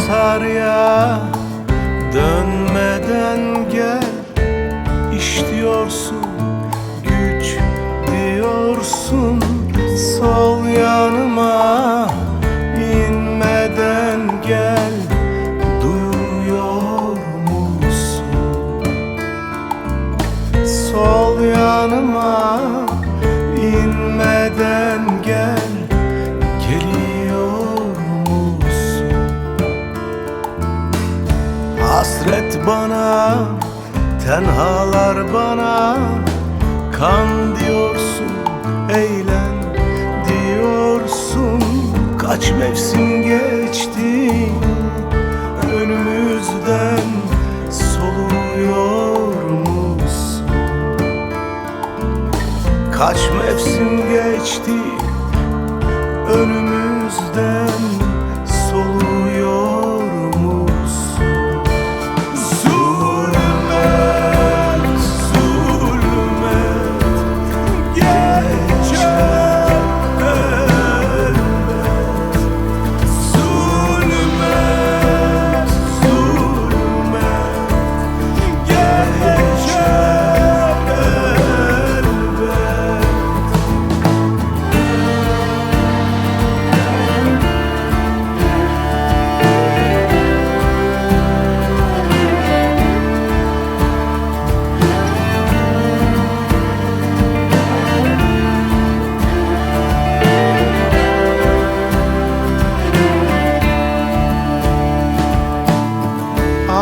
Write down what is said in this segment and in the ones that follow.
Sarıya dönmeden gel, iş diyorsun, güç diyorsun. Sol yanıma inmeden gel, duyuyor musun? Sol yanıma inmeden gel, hasret bana, tenhalar bana. Kan diyorsun, eğlen diyorsun. Kaç mevsim geçti, önümüzden soluyor musun? Kaç mevsim geçti, önümüzden soluyor musun?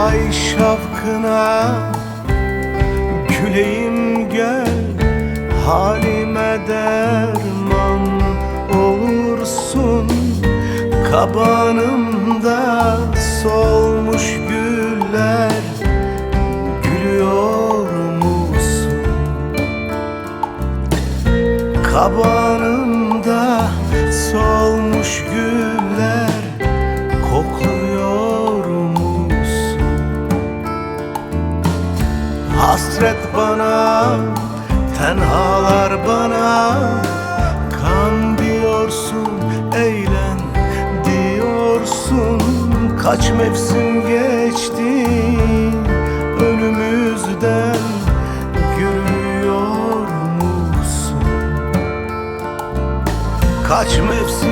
Ay şapkına güleyim gel, halime derman olursun. Kabanımda solmuş güller, gülüyor musun? Kabanımda solmuş güller, kokluyor musun? Hasret bana, tenhalar bana. Kan diyorsun, eğlen diyorsun. Kaç mevsim geçti, önümüzden görüyor musun? Kaç mevsim